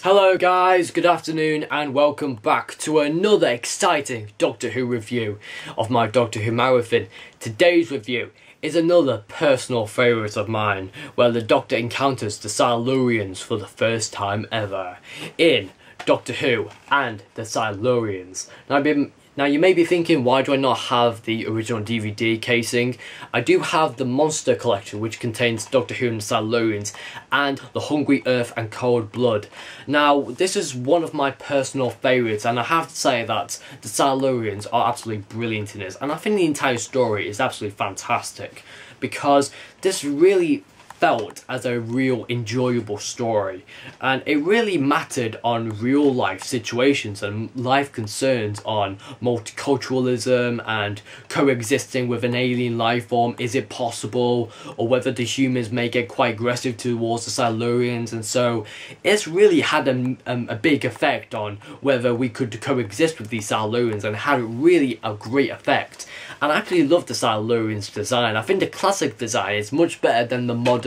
Hello guys, good afternoon and welcome back to another exciting Doctor Who review of my Doctor Who marathon. Today's review is another personal favourite of mine, where the Doctor encounters the Silurians for the first time ever in Doctor Who and the Silurians. Now you may be thinking, why do I not have the original DVD casing? I do have the Monster Collection, which contains Doctor Who and the Silurians and The Hungry Earth and Cold Blood. Now this is one of my personal favourites, and I have to say that the Silurians are absolutely brilliant in this, and I think the entire story is absolutely fantastic, because this really felt as a real enjoyable story, and it really mattered on real life situations and life concerns on multiculturalism and coexisting with an alien life form. Is it possible? Or whether the humans may get quite aggressive towards the Silurians, and so it's really had a big effect on whether we could coexist with these Silurians, and had really a great effect. And I actually love the Silurians design. I think the classic design is much better than the modern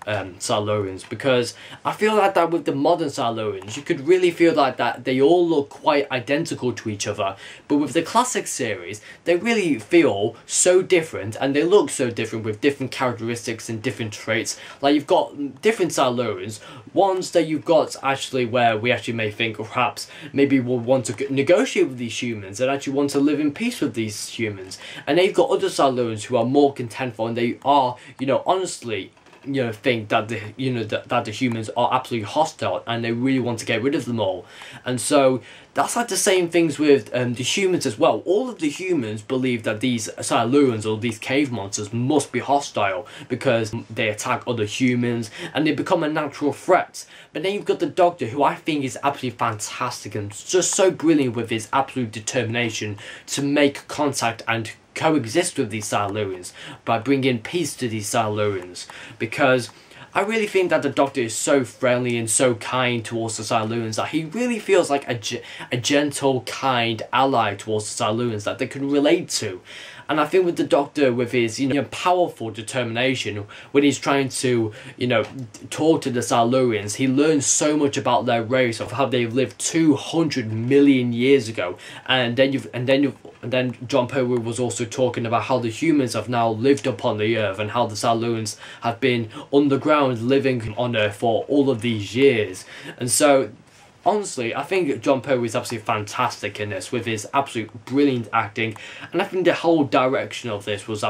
Silurians, because I feel like that with the modern Silurians you could really feel like that they all look quite identical to each other, but with the classic series they really feel so different, and they look so different with different characteristics and different traits. Like, you've got different Silurians, ones that you've got actually where we actually may think perhaps maybe we'll want to negotiate with these humans and actually want to live in peace with these humans, and then you've got other Silurians who are more contentful, and they are, honestly, think that that the humans are absolutely hostile and they really want to get rid of them all. And so that's like the same things with the humans as well. All of the humans believe that these Silurians, or these cave monsters, must be hostile because they attack other humans and they become a natural threat. But then you've got the Doctor, who I think is absolutely fantastic and just so brilliant with his absolute determination to make contact and coexist with these Silurians by bringing peace to these Silurians, because I really think that the Doctor is so friendly and so kind towards the Silurians that he really feels like a gentle, kind ally towards the Silurians that they can relate to. And I think with the Doctor, with his powerful determination, when he's trying to talk to the Silurians, he learns so much about their race, of how they lived 200 million years ago. And then Jon Pertwee was also talking about how the humans have now lived upon the Earth, and how the Silurians have been underground living on Earth for all of these years. And so honestly, I think Jon Pertwee is absolutely fantastic in this, with his absolute brilliant acting, and I think the whole direction of this is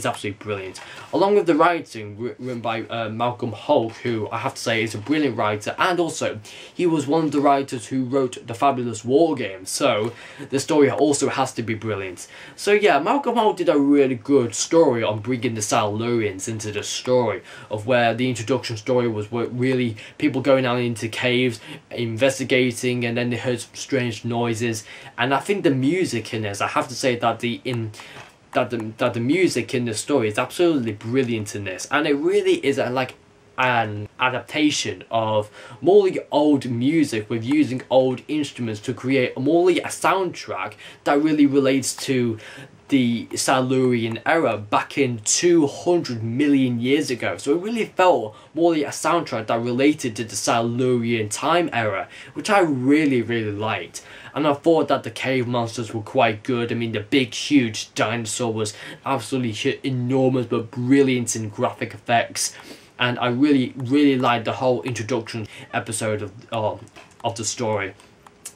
absolutely brilliant. Along with the writing written by Malcolm Holt, who I have to say is a brilliant writer, and also he was one of the writers who wrote the Fabulous War Games, so the story also has to be brilliant. So yeah, Malcolm Holt did a really good story on bringing the Silurians into the story, of where the introduction story was really people going out into caves, investigating, and then they heard some strange noises. And I think the music in this, I have to say that the music in the story is absolutely brilliant in this, and it really is like an adaptation of more old music with using old instruments to create a soundtrack that really relates to the Silurian era back in 200 million years ago. So it really felt more like a soundtrack that related to the Silurian time era, which I really liked. And I thought that the cave monsters were quite good. I mean, the big huge dinosaur was absolutely enormous but brilliant in graphic effects. And I really liked the whole introduction episode of the story,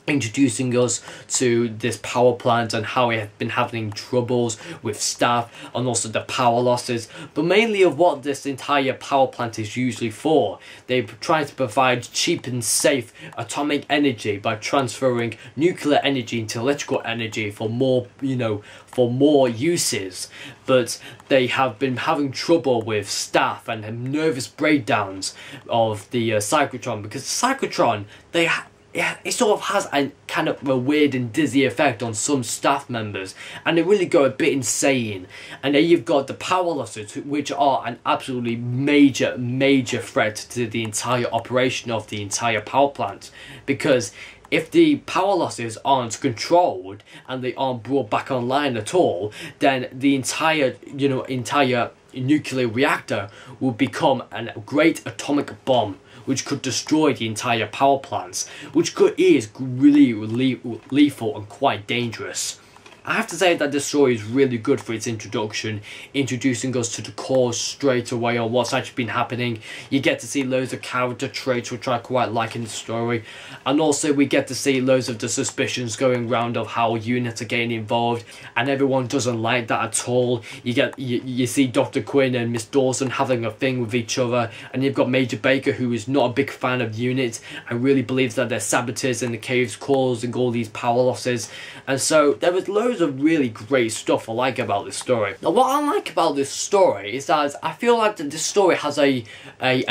introducing us to this power plant and how it had been having troubles with staff, and also the power losses, but mainly of what this entire power plant is usually for. They try to provide cheap and safe atomic energy by transferring nuclear energy into electrical energy for more uses, but they have been having trouble with staff and nervous breakdowns of the cyclotron, because the cyclotron, it sort of has a kind of a weird and dizzy effect on some staff members, and they really go a bit insane. And then you've got the power losses, which are an absolutely major threat to the entire operation of the entire power plant, because if the power losses aren't controlled and they aren't brought back online at all, then the entire nuclear reactor will become a great atomic bomb, which could destroy the entire power plants, which is really lethal and quite dangerous. I have to say that this story is really good for its introduction, introducing us to the cause straight away on what's actually been happening. You get to see loads of character traits which I quite like in the story, and also we get to see loads of the suspicions going round of how units are getting involved, and everyone doesn't like that at all. You see Dr. Quinn and Miss Dawson having a thing with each other, and you've got Major Baker, who is not a big fan of units and really believes that they're saboteurs in the caves causing all these power losses. And so there was loads of really great stuff I like about this story. Now, what I like about this story is that I feel like that this story has a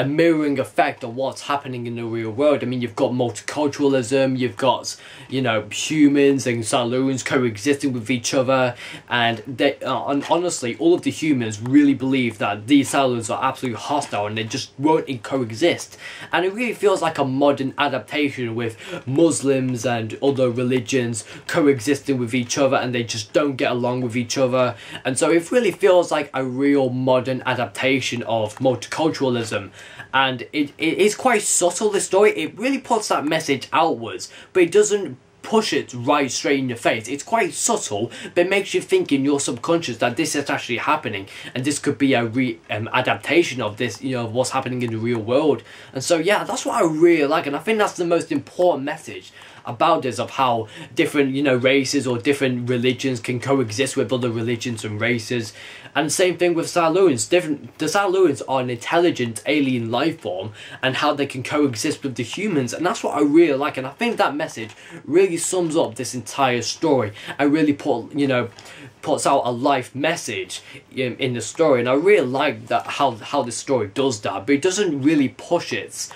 mirroring effect on what's happening in the real world. I mean, you've got multiculturalism, you've got, humans and Silurians coexisting with each other, and and honestly, all of the humans really believe that these Silurians are absolutely hostile and they just won't coexist. And it really feels like a modern adaptation with Muslims and other religions coexisting with each other, and they just don't get along with each other. And so it really feels like a real modern adaptation of multiculturalism, and it is quite subtle, this story. It really puts that message outwards, but it doesn't push it right straight in your face. It's quite subtle, but it makes you think in your subconscious that this is actually happening, and this could be a adaptation of this, of what's happening in the real world. And so yeah, that's what I really like, and I think that's the most important message about this, of how different races or different religions can coexist with other religions and races. And same thing with Silurians. The Silurians are an intelligent alien life form, and how they can coexist with the humans, and that's what I really like. And I think that message really sums up this entire story and really puts out a life message in the story. And I really like that how this story does that, but it doesn't really pushes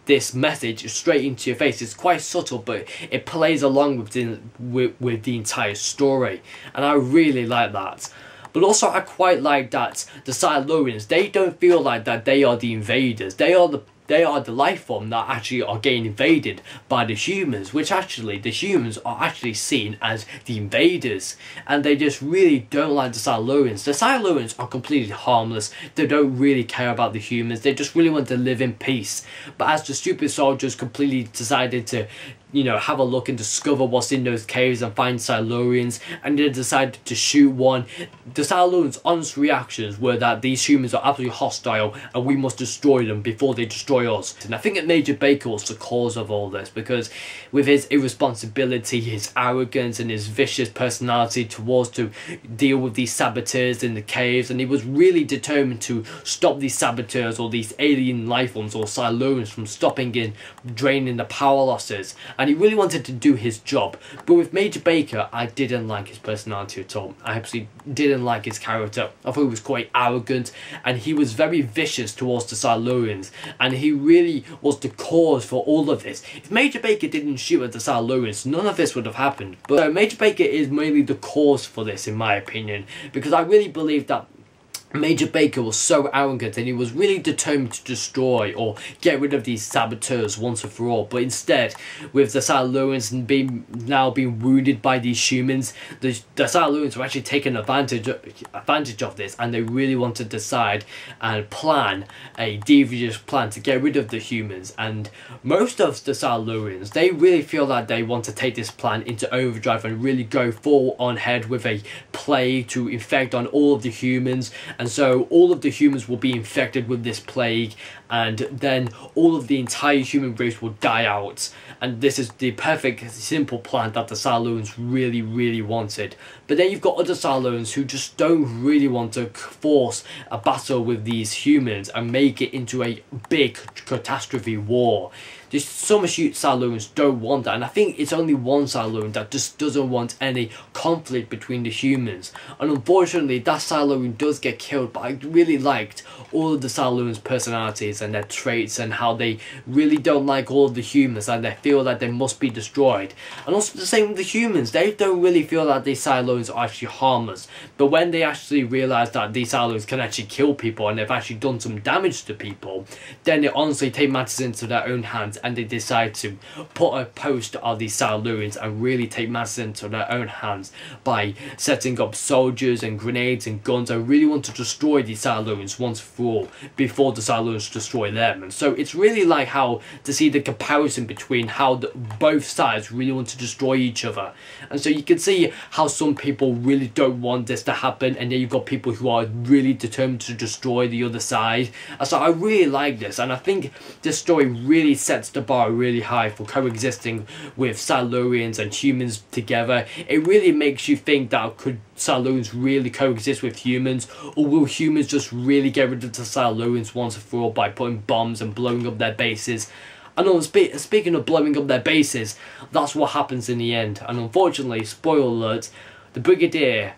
this message straight into your face. It's quite subtle, but it plays along with the entire story, and I really like that. But also I quite like that the Silurians, they don't feel like that they are the invaders. They are the life form that actually are getting invaded by the humans, which actually the humans are actually seen as the invaders, and they just really don't like the Silurians. The Silurians are completely harmless. They don't really care about the humans. They just really want to live in peace. But as the stupid soldiers completely decided to have a look and discover what's in those caves and find Silurians, and they decided to shoot one, the Silurians' honest reactions were that these humans are absolutely hostile and we must destroy them before they destroy us. And I think that Major Baker was the cause of all this, because with his irresponsibility, his arrogance and his vicious personality towards to deal with these saboteurs in the caves, and he was really determined to stop these saboteurs or these alien life forms or Silurians from stopping in draining the power losses. And he really wanted to do his job. But with Major Baker, I didn't like his personality at all. I absolutely didn't like his character. I thought he was quite arrogant, and he was very vicious towards the Silurians, and he really was the cause for all of this. If Major Baker didn't shoot at the Silurians, none of this would have happened. But Major Baker is mainly the cause for this, in my opinion, because I really believe that Major Baker was so arrogant, and he was really determined to destroy or get rid of these saboteurs once and for all. But instead, with the Silurians now being wounded by these humans, the Silurians were actually taking advantage of this, and they really want to decide and plan a devious plan to get rid of the humans. And most of the Silurians, they really feel that they want to take this plan into overdrive and really go full on head with a plague to infect on all of the humans. And so all of the humans will be infected with this plague, and then all of the entire human race will die out. And this is the perfect, simple plan that the Silurians really, really wanted. But then you've got other Silurians who just don't really want to force a battle with these humans and make it into a big catastrophe war. There's so much Silurians don't want that, and I think it's only one Silurian that just doesn't want any conflict between the humans. And unfortunately, that Silurian does get killed, but I really liked all of the Silurians' personalities and their traits, and how they really don't like all of the humans, and they feel that they must be destroyed. And also the same with the humans. They don't really feel that these Silurians are actually harmless, but when they actually realise that these Silurians can actually kill people and they've actually done some damage to people, then they honestly take matters into their own hands hands, and they decide to put a post of these Silurians and really take matters into their own hands by setting up soldiers and grenades and guns and really want to destroy these Silurians once for all before the Silurians destroy them. And so it's really like how to see the comparison between how both sides really want to destroy each other. And so you can see how some people really don't want this to happen, and then you've got people who are really determined to destroy the other side. And so I really like this, and I think this story really sets the bar really high for coexisting with Silurians and humans together. It really makes you think that could Silurians really coexist with humans, or will humans just really get rid of the Silurians once and for all by putting bombs and blowing up their bases? And speaking of blowing up their bases, that's what happens in the end. And unfortunately, spoiler alert, the Brigadier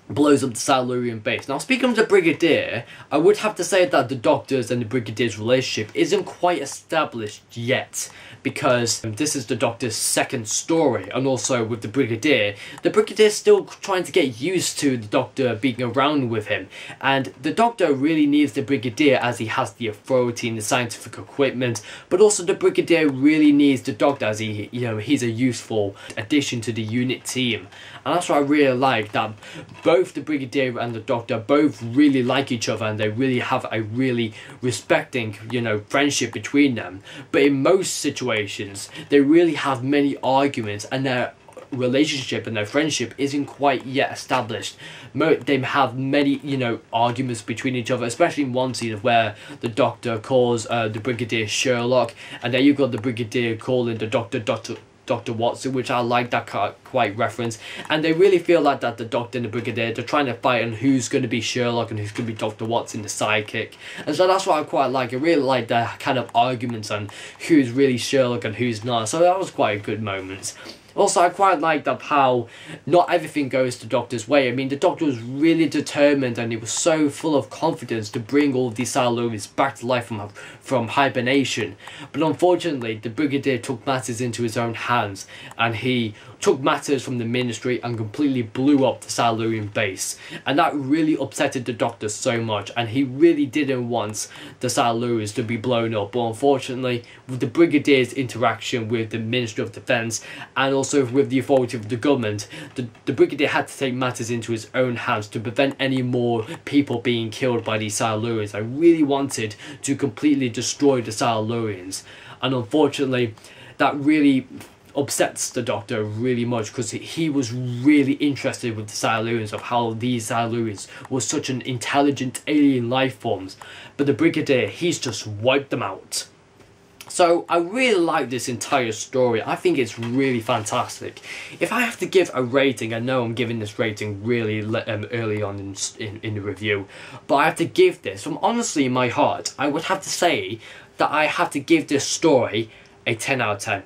blows up the Silurian base. Now, speaking of the Brigadier, I would have to say that the Doctor's and the Brigadier's relationship isn't quite established yet, because this is the Doctor's second story, and also with the Brigadier's still trying to get used to the Doctor being around with him, and the Doctor really needs the Brigadier as he has the authority and the scientific equipment, but also the Brigadier really needs the Doctor as he's a useful addition to the unit team. And that's what I really like, that both the Brigadier and the Doctor both really like each other, and they really have a really respecting, friendship between them. But in most situations, they really have many arguments, and their relationship and their friendship isn't quite yet established. They have many, arguments between each other, especially in one scene where the Doctor calls the Brigadier Sherlock, and then you've got the Brigadier calling the Dr. Watson, which I like that quite reference. And they really feel like that the Doctor and the Brigadier, they're trying to fight on who's going to be Sherlock and who's going to be Dr. Watson, the sidekick. And so that's what I quite like. I really like the kind of arguments on who's really Sherlock and who's not. So that was quite a good moment. Also, I quite liked how not everything goes the Doctor's way. I mean, the Doctor was really determined, and he was so full of confidence to bring all of these Silurians back to life from hibernation. But unfortunately, the Brigadier took matters into his own hands, and he took matters from the Ministry and completely blew up the Silurian base. And that really upsetted the Doctor so much, and he really didn't want the Silurians to be blown up. But unfortunately, with the Brigadier's interaction with the Ministry of Defence, and also with the authority of the government, the Brigadier had to take matters into his own hands to prevent any more people being killed by these Silurians. I really wanted to completely destroy the Silurians, and unfortunately that really upsets the Doctor really much, because he was really interested with the Silurians, of how these Silurians were such an intelligent alien life forms, but the Brigadier, he's just wiped them out. So I really like this entire story. I think it's really fantastic. If I have to give a rating, I know I'm giving this rating really early on in the review, but I have to give this, from honestly in my heart, I would have to say that I have to give this story a 10 out of 10.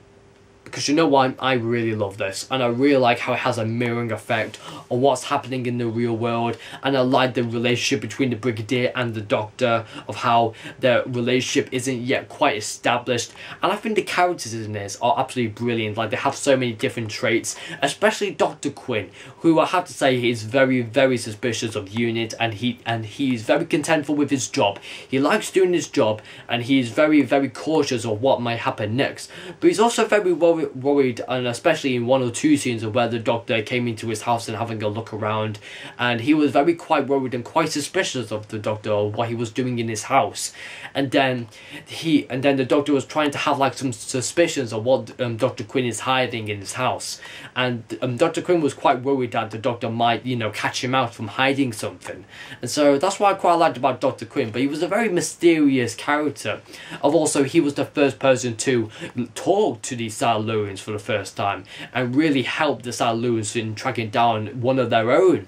Because you know what, I really love this, and I really like how it has a mirroring effect on what's happening in the real world, and I like the relationship between the Brigadier and the Doctor, of how their relationship isn't yet quite established. And I think the characters in this are absolutely brilliant. Like, they have so many different traits, especially Dr. Quinn, who I have to say is very, very suspicious of UNIT, and he's very contentful with his job. He likes doing his job, and he's very, very cautious of what might happen next. But he's also very worried, and especially in one or two scenes of where the Doctor came into his house and having a look around, and he was quite worried and quite suspicious of the Doctor, or what he was doing in his house. And then the Doctor was trying to have like some suspicions of what Dr. Quinn is hiding in his house, and Dr. Quinn was quite worried that the Doctor might catch him out from hiding something. And so that's what I quite liked about Dr. Quinn. But he was a very mysterious character. Also, he was the first person to talk to these Silurians for the first time, and really help the Silurians in tracking down one of their own.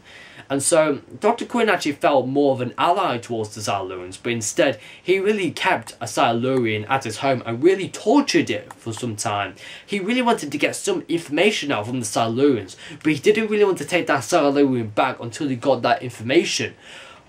And so Dr. Quinn actually felt more of an ally towards the Silurians, but instead he really kept a Silurian at his home and really tortured it for some time. He really wanted to get some information out from the Silurians, but he didn't really want to take that Silurian back until he got that information.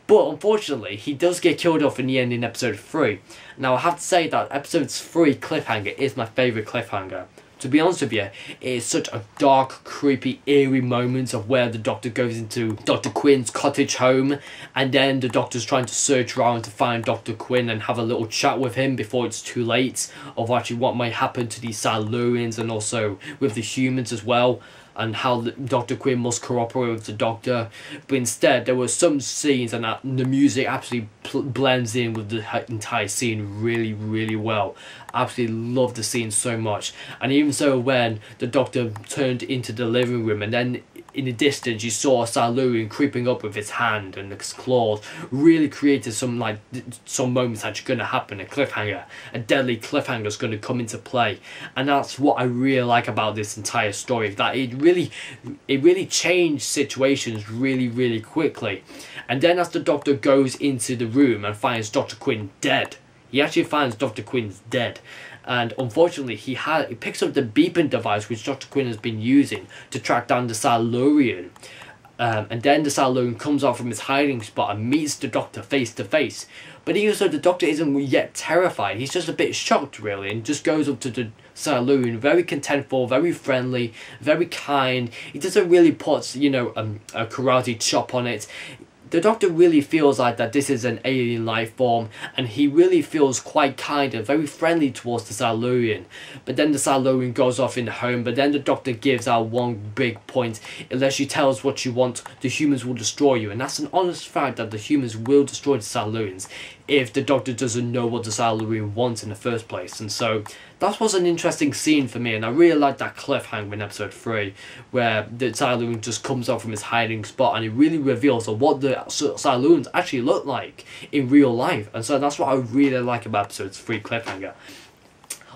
But unfortunately, he does get killed off in the end in episode 3. Now, I have to say that episode 3 cliffhanger is my favourite cliffhanger. to be honest with you, it is such a dark, creepy, eerie moment of where the Doctor goes into Dr. Quinn's cottage home, and then the Doctor's trying to search around to find Dr. Quinn and have a little chat with him before it's too late of actually what might happen to these Silurians and also with the humans as well, and how Dr. Quinn must cooperate with the Doctor. But instead, there were some scenes and the music absolutely blends in with the entire scene really, really well. I absolutely loved the scene so much. And even so, when the Doctor turned into the living room, and then in the distance you saw a Silurian creeping up with his hand and his claws, really created some moments that's going to happen, a cliffhanger, a deadly cliffhanger is going to come into play. And that's what I really like about this entire story, that it really changed situations really, really quickly. And then as the Doctor goes into the room and finds Dr. Quinn dead, he actually finds Dr. Quinn's dead. And unfortunately, he picks up the beeping device which Dr. Quinn has been using to track down the Silurian. And then the Silurian comes out from his hiding spot and meets the Doctor face to face. But even so, the Doctor isn't yet terrified. He's just a bit shocked, really, and just goes up to the Silurian, very contentful, very friendly, very kind. He doesn't really put, a karate chop on it. The Doctor really feels like that this is an alien life form, and he really feels quite kind and very friendly towards the Silurian. But then the Silurian goes off in the home, but then the Doctor gives out one big point: unless you tell us what you want, the humans will destroy you. And that's an honest fact, that the humans will destroy the Silurians if the Doctor doesn't know what the Silurian wants in the first place. And so that was an interesting scene for me, and I really liked that cliffhanger in episode 3 where the Silurian just comes out from his hiding spot and it really reveals what the Silurians actually look like in real life. And so that's what I really like about episode 3 cliffhanger.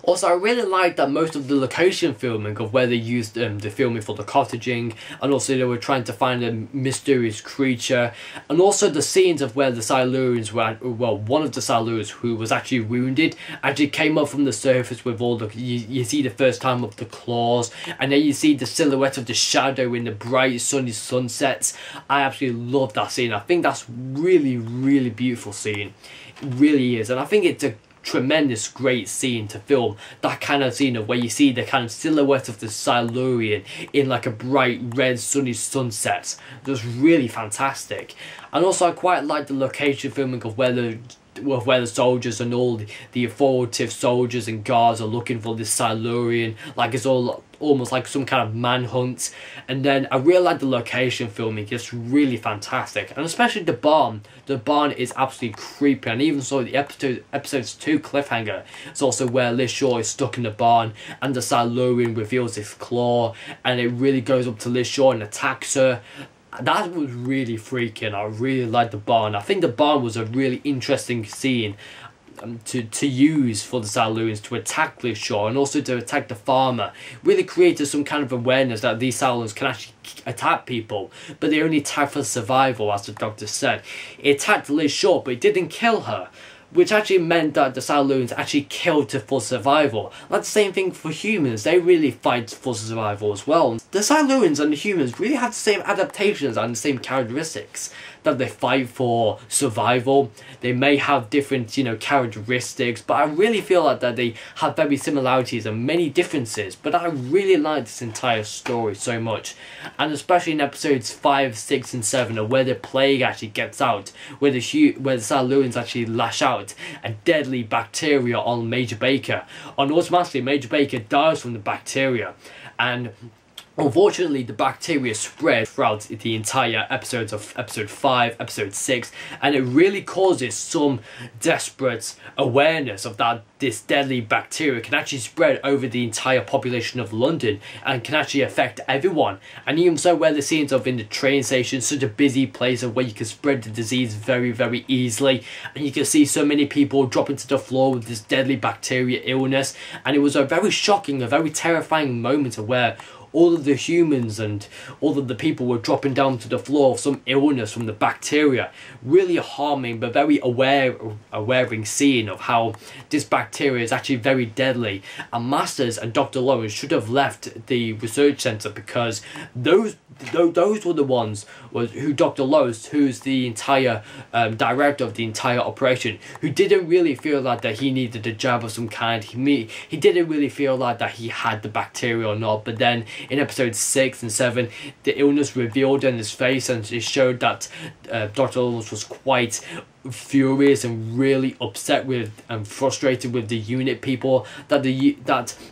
Also, I really like that most of the location filming of where they used the filming for the cottaging, and also they were trying to find a mysterious creature, and also the scenes of where the Silurians were, well, one of the Silurians who was actually wounded actually came up from the surface with all the, you see the first time of the claws, and then you see the silhouette of the shadow in the bright sunny sunsets. I absolutely love that scene. I think that's really, really beautiful scene. It really is, and I think it's a tremendous great scene to film that kind of scene of where you see the kind of silhouette of the Silurian in like a bright red sunny sunset. It was really fantastic. And also I quite like the location filming of where the soldiers and all the authoritative soldiers and guards are looking for this Silurian, like it's all almost like some kind of manhunt. And then I really like the location filming, it's really fantastic, and especially the barn. The barn is absolutely creepy, and even so the episode's 2 cliffhanger, it's also where Liz Shaw is stuck in the barn and the Silurian reveals his claw and it really goes up to Liz Shaw and attacks her. That was really freaking. I really liked the barn. I think the barn was a really interesting scene to use for the Silurians to attack Liz Shaw and also to attack the farmer. Really created some kind of awareness that these Silurians can actually attack people, but they only attack for survival, as the Doctor said. It attacked Liz Shaw, but it didn't kill her, which actually meant that the Silurians actually killed for survival. Like the same thing for humans, they really fight for survival as well. The Silurians and the humans really have the same adaptations and the same characteristics, that they fight for survival. They may have different, characteristics, but I really feel like that they have very similarities and many differences. But I really like this entire story so much, and especially in episodes 5, 6 and 7 where the plague actually gets out, where the Silurians actually lash out a deadly bacteria on Major Baker, and automatically Major Baker dies from the bacteria. And unfortunately, the bacteria spread throughout the entire episodes of episode 5, episode 6, and it really causes some desperate awareness of that this deadly bacteria can actually spread over the entire population of London and can actually affect everyone. And even so, where the scenes of in the train station, such a busy place of where you can spread the disease very, very easily, and you can see so many people dropping to the floor with this deadly bacteria illness. And it was a very shocking, a very terrifying moment of where all of the humans and all of the people were dropping down to the floor of some illness from the bacteria. Really harming but very awareing scene of how this bacteria is actually very deadly. And Masters and Dr. Lawrence should have left the research centre, because those were the ones who Dr. Lawrence, who's the entire director of the entire operation, who didn't really feel like that he needed a jab of some kind. He didn't really feel like that he had the bacteria or not. But then in episodes 6 and 7, the illness revealed in his face, and it showed that Dr. Lawrence was quite furious and really upset with and frustrated with the unit people, that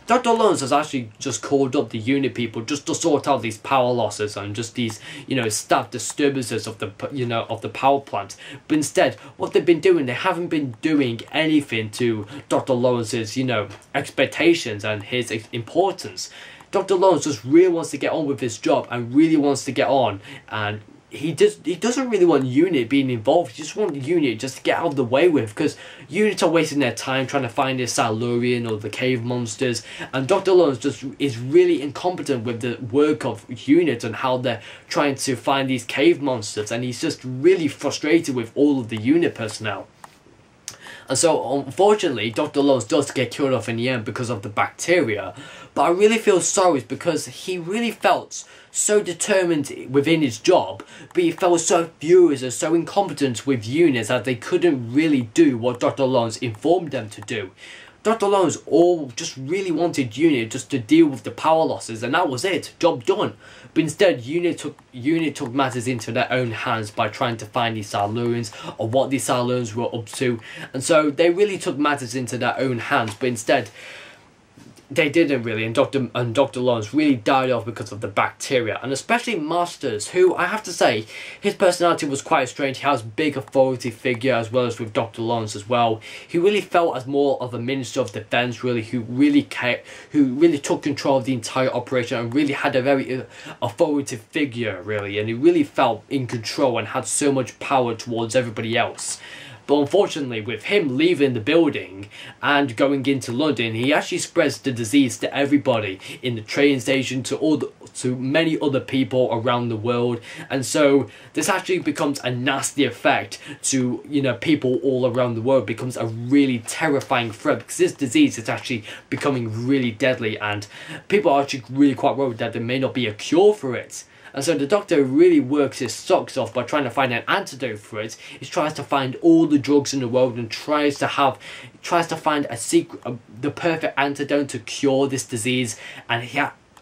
Dr. Lawrence has actually just called up the unit people just to sort out these power losses and just these, you know, staff disturbances of the, you know, of the power plant. But instead, what they've been doing, they haven't been doing anything to Dr. Lawrence's, you know, expectations and his importance. Dr. Lawrence just really wants to get on with his job and really wants to get on, and he doesn't really want UNIT being involved. He just wants UNIT just to get out of the way with, because UNIT are wasting their time trying to find this Silurian or the cave monsters, and Dr. Lawrence just is really incompetent with the work of UNIT and how they're trying to find these cave monsters, and he's just really frustrated with all of the UNIT personnel. And so, unfortunately, Dr. Lawrence does get killed off in the end because of the bacteria. But I really feel sorry because he really felt so determined within his job, but he felt so furious and so incompetent with units that they couldn't really do what Dr. Lawrence informed them to do. Dr. Lawrence just really wanted UNIT just to deal with the power losses, and that was it, job done. But instead, UNIT took matters into their own hands by trying to find these Silurians or what these Silurians were up to, and so they really took matters into their own hands. But instead, they didn't really, and Dr. Lawrence really died off because of the bacteria, and especially Masters, who I have to say, his personality was quite strange. He has a big authority figure as well as with Dr. Lawrence as well. He really felt as more of a Minister of Defense, really, who really took control of the entire operation and really had a very authoritative figure, really, and he really felt in control and had so much power towards everybody else. But unfortunately, with him leaving the building and going into London, he actually spreads the disease to everybody in the train station, to many other people around the world. And so this actually becomes a nasty effect to, you know, people all around the world. It becomes a really terrifying threat because this disease is actually becoming really deadly, and people are actually really quite worried that there may not be a cure for it. And so the Doctor really works his socks off by trying to find an antidote for it. He tries to find all the drugs in the world and tries to find the perfect antidote to cure this disease. And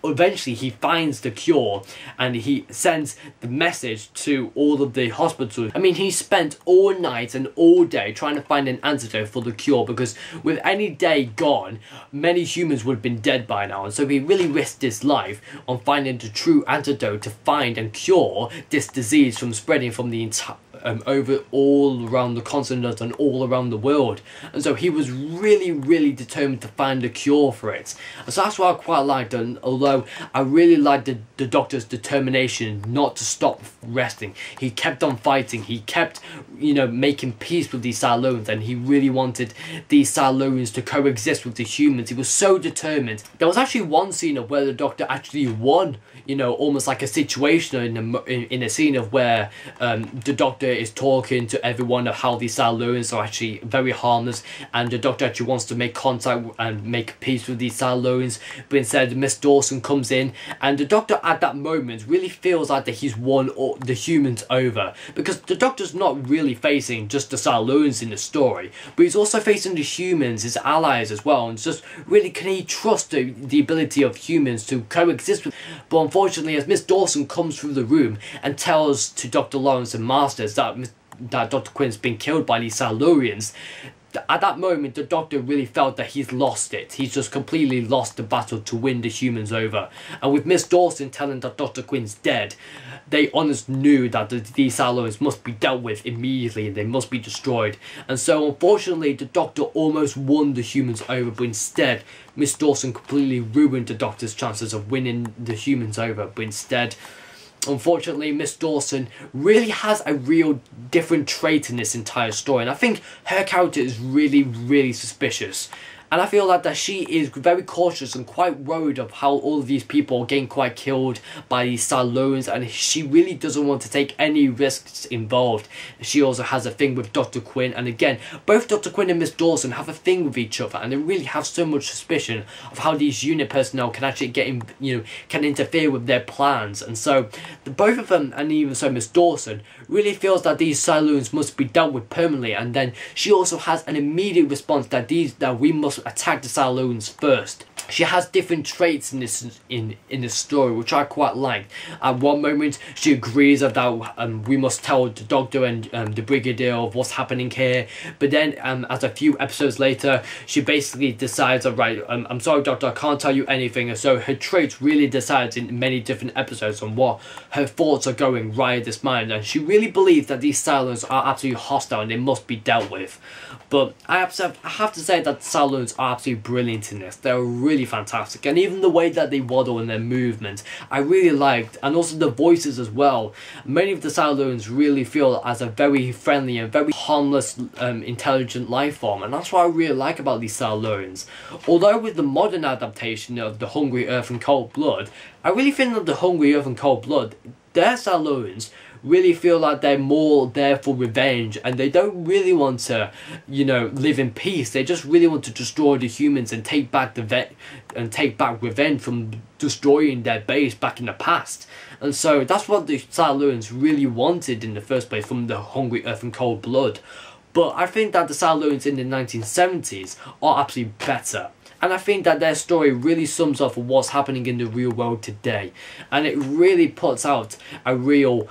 eventually he finds the cure, and he sends the message to all of the hospitals. I mean, he spent all night and all day trying to find an antidote for the cure, because with any day gone, many humans would have been dead by now. And so he really risked his life on finding the true antidote to find and cure this disease from spreading from the entire over all around the continent and all around the world. And so he was really determined to find a cure for it. And so that's what I quite liked, and although I really liked the Doctor's determination not to stop resting, he kept on fighting. He kept, you know, making peace with these Silurians, and he really wanted these Silurians to coexist with the humans. He was so determined. There was actually one scene of where the Doctor actually won, you know, almost like a situation in a scene of where the Doctor is talking to everyone of how these Silurians are actually very harmless, and the Doctor actually wants to make contact and make peace with these Silurians, but instead Miss Dawson comes in, and the Doctor at that moment really feels like that he's won the humans over, because the Doctor's not really facing just the Silurians in the story, but he's also facing the humans, his allies as well, and it's just really, can he trust the ability of humans to coexist with. But unfortunately, as Miss Dawson comes through the room and tells to Dr. Lawrence and Masters that Dr. Quinn's been killed by these Silurians, at that moment the Doctor really felt that he's lost it. He's just completely lost the battle to win the humans over. And with Miss Dawson telling that Dr. Quinn's dead, they honestly knew that these Silurians must be dealt with immediately and they must be destroyed. And so unfortunately the Doctor almost won the humans over, but instead Miss Dawson completely ruined the Doctor's chances of winning the humans over. But instead, unfortunately, Miss Dawson really has a real different trait in this entire story, and I think her character is really suspicious. And I feel like that she is very cautious and quite worried of how all of these people are getting quite killed by these Silurians, and she really doesn't want to take any risks involved. She also has a thing with Dr. Quinn, and again, both Dr. Quinn and Miss Dawson have a thing with each other, and they really have so much suspicion of how these unit personnel can actually get in, can interfere with their plans. And so both of them, and even so Miss Dawson, really feels that these Silurians must be dealt with permanently, and then she also has an immediate response that we must attack the Silurians first. She has different traits in this story, which I quite like. At one moment, she agrees that we must tell the Doctor and the Brigadier of what's happening here. But then, as a few episodes later, she basically decides, alright, I'm sorry, Doctor, I can't tell you anything. And so her traits really decides in many different episodes on what her thoughts are going right at this moment. And she really believes that these Silurians are absolutely hostile and they must be dealt with. But I have to say that the Silurians are absolutely brilliant in this. They're really fantastic, and even the way that they waddle in their movement, I really liked, and also the voices as well. Many of the Silurians really feel as a very friendly and very harmless, intelligent life form, and that's what I really like about these Silurians. Although with the modern adaptation of The Hungry Earth and Cold Blood, I really think that The Hungry Earth and Cold Blood, their Silurians really feel like they're more there for revenge, and they don't really want to, live in peace. They just really want to destroy the humans and take back revenge from destroying their base back in the past. And so that's what the Silurians really wanted in the first place from The Hungry Earth and Cold Blood. But I think that the Silurians in the 1970s are absolutely better. And I think that their story really sums up what's happening in the real world today. And it really puts out a real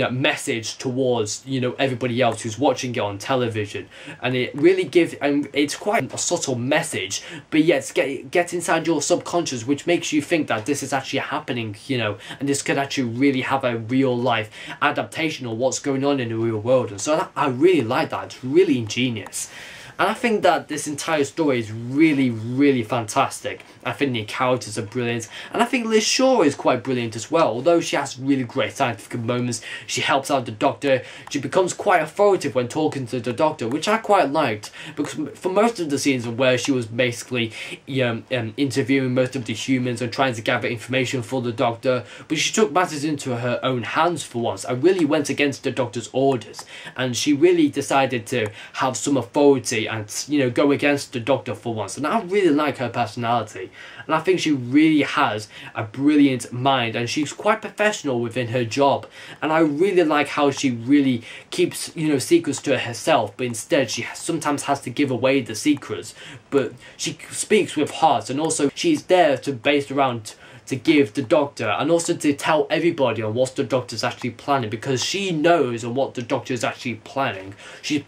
message towards everybody else who's watching it on television, and it really gives, and it's quite a subtle message, but yet get inside your subconscious, which makes you think that this is actually happening, and this could actually really have a real life adaptation of what's going on in the real world. And so I really like that. It's really ingenious. And I think that this entire story is really, really fantastic. I think the characters are brilliant. And I think Liz Shaw is quite brilliant as well. Although she has really great scientific moments, she helps out the Doctor. She becomes quite authoritative when talking to the Doctor, which I quite liked. Because for most of the scenes where she was basically interviewing most of the humans and trying to gather information for the Doctor, but she took matters into her own hands for once. I really went against the Doctor's orders. And she really decided to have some authority and go against the Doctor for once. And I really like her personality, and I think she really has a brilliant mind, and she's quite professional within her job. And I really like how she really keeps secrets to herself, but instead she sometimes has to give away the secrets, but she speaks with heart, and also she's there to base around to give the Doctor, and also to tell everybody on what the Doctor's actually planning, because she knows on what the Doctor is actually planning. She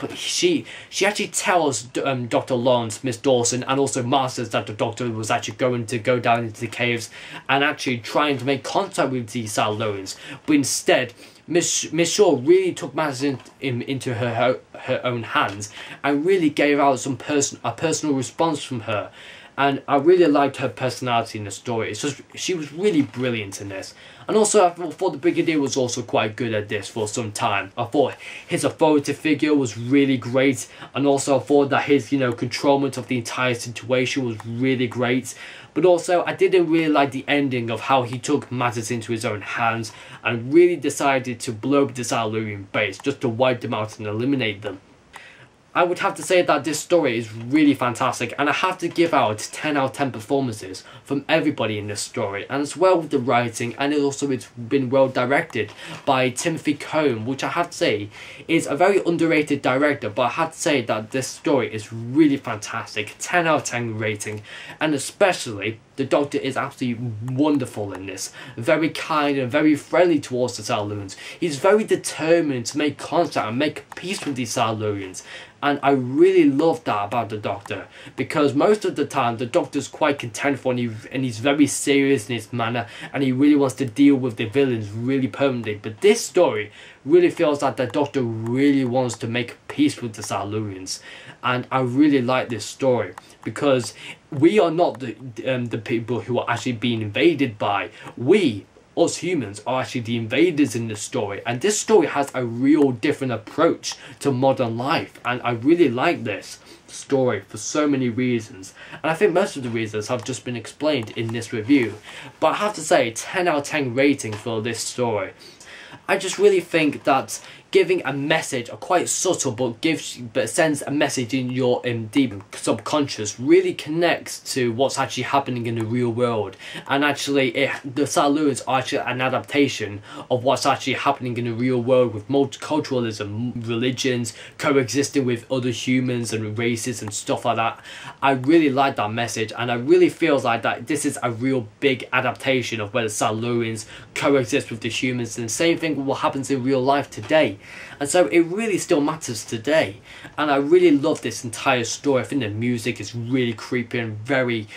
actually tells Dr. Lawrence, Miss Dawson, and also Masters that the Doctor was actually going to go down into the caves and actually trying to make contact with these Silurians, but instead Miss Shaw really took matters into her own hands and really gave out a personal response from her. And I really liked her personality in the story. It's just, she was really brilliant in this. And also, I thought the Brigadier was also quite good at this for some time. I thought his authoritative figure was really great. And also, I thought that his, controlment of the entire situation was really great. But also, I didn't really like the ending of how he took matters into his own hands and really decided to blow up the Silurian base just to wipe them out and eliminate them. I would have to say that this story is really fantastic, and I have to give out 10 out of 10 performances from everybody in this story, and as well with the writing, and it's been well directed by Timothy Cohn, which I have to say is a very underrated director, but I have to say that this story is really fantastic, 10 out of 10 rating, and especially the Doctor is absolutely wonderful in this. Very kind and very friendly towards the Silurians. He's very determined to make contact and make peace with these Silurians. And I really love that about the Doctor, because most of the time the Doctor's quite contentful and he's very serious in his manner, and he really wants to deal with the villains really permanently. But this story really feels like the Doctor really wants to make peace with the Silurians, and I really like this story because we are not the people who are actually being invaded by. We us humans are actually the invaders in this story, and this story has a real different approach to modern life, and I really like this story for so many reasons, and I think most of the reasons have just been explained in this review. But I have to say, 10 out of 10 rating for this story. I just really think that giving a message, a quite subtle but sends a message in your deep subconscious, really connects to what's actually happening in the real world. And actually the Silurians are actually an adaptation of what's actually happening in the real world, with multiculturalism, religions coexisting with other humans and races and stuff like that. I really like that message, and I really feel like that this is a real big adaptation of where the Silurians coexist with the humans, and the same thing with what happens in real life today. And so it really still matters today, and I really love this entire story. I think the music is really creepy and very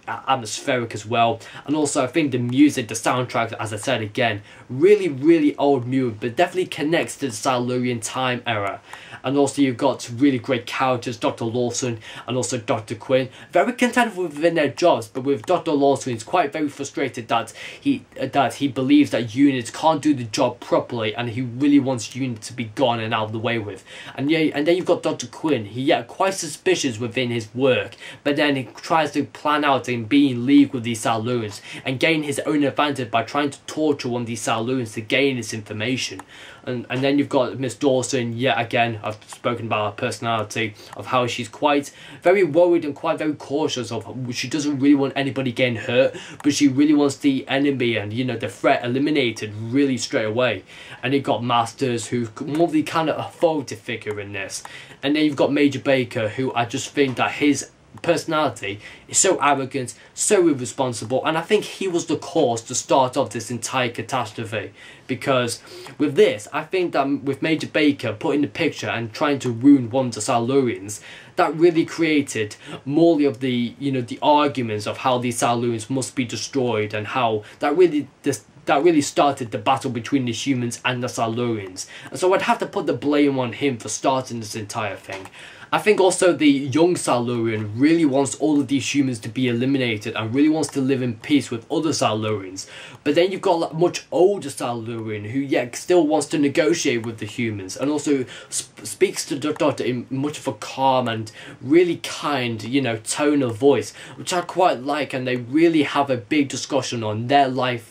atmospheric as well, and also I think the music, the soundtrack, as I said again, really old music, but definitely connects to the Silurian time era. And also you've got really great characters, Dr. Lawson and also Dr. Quinn, very content within their jobs, but with Dr. Lawson, he's quite very frustrated that he believes that units can't do the job properly, and he really wants units to be gone and out of the way with. And then you've got Dr. Quinn, he quite suspicious within his work, but then he tries to plan out and be in league with these Silurians and gain his own advantage by trying to torture one of these Silurians to gain this information. And then you've got Miss Dawson, yet again, I've spoken about her personality, of how she's quite very worried and quite very cautious of, she doesn't really want anybody getting hurt, but she really wants the enemy and, you know, the threat eliminated really straight away. And you've got Masters, who's more the kind of authority figure in this. And then you've got Major Baker, who I just think that his personality is so arrogant, so irresponsible, and I think he was the cause to start off this entire catastrophe. Because with this, I think that with Major Baker put in the picture and trying to ruin one of the Silurians, that really created more of the, you know, the arguments of how these Silurians must be destroyed, and how that really started the battle between the humans and the Silurians. And so I'd have to put the blame on him for starting this entire thing. I think also the young Silurian really wants all of these humans to be eliminated and really wants to live in peace with other Silurians. But then you've got a much older Silurian who yet still wants to negotiate with the humans, and also speaks to the Doctor in much of a calm and really kind, you know, tone of voice, which I quite like, and they really have a big discussion on their life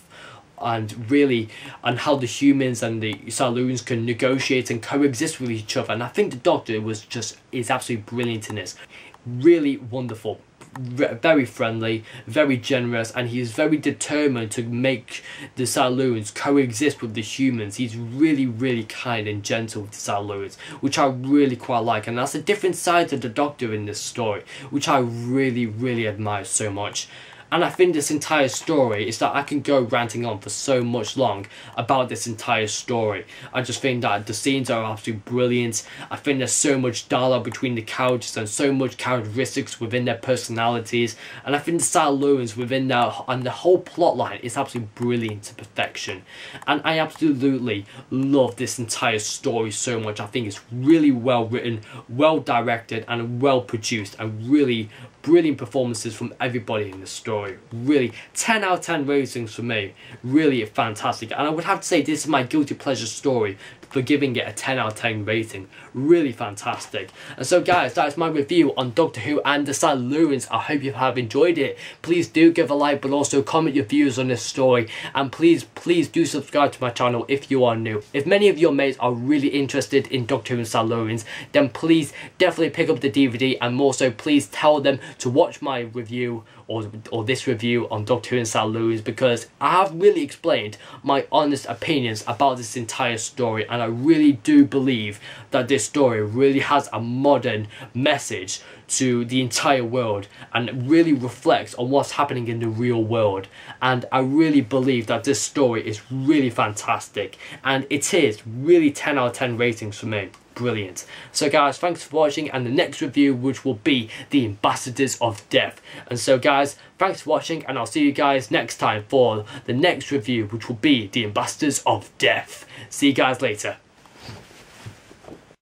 and really on how the humans and the Silurians can negotiate and coexist with each other. And I think the Doctor is absolutely brilliant in this. Really wonderful, very friendly, very generous, and he is very determined to make the Silurians coexist with the humans. He's really kind and gentle with the Silurians, which I really quite like, and that's a different side to the Doctor in this story, which I really admire so much. And I think this entire story is that I can go ranting on for so much long about this entire story. I just think that the scenes are absolutely brilliant. I think there's so much dialogue between the characters and so much characteristics within their personalities. And I think the Silurians within there and the whole plotline is absolutely brilliant to perfection. And I absolutely love this entire story so much. I think it's really well written, well directed, and well produced, and really brilliant performances from everybody in this story. Really 10 out of 10 ratings for me. Really fantastic, and I would have to say this is my guilty pleasure story for giving it a 10 out of 10 rating. Really fantastic. And so guys, that is my review on Doctor Who and the Silurians. I hope you have enjoyed it. Please do give a like, but also comment your views on this story, and please do subscribe to my channel if you are new. If many of your mates are really interested in Doctor Who and Silurians, then please definitely pick up the DVD, and also please tell them to watch my review or this review on Doctor Who and Silurians, because I have really explained my honest opinions about this entire story, and I really do believe that this story really has a modern message to the entire world and really reflects on what's happening in the real world. And I really believe that this story is really fantastic, and it is really 10 out of 10 ratings for me. Brilliant. So guys, thanks for watching, and the next review, which will be the Ambassadors of Death. And so guys, thanks for watching, and I'll see you guys next time for the next review, which will be the Ambassadors of Death. See you guys later.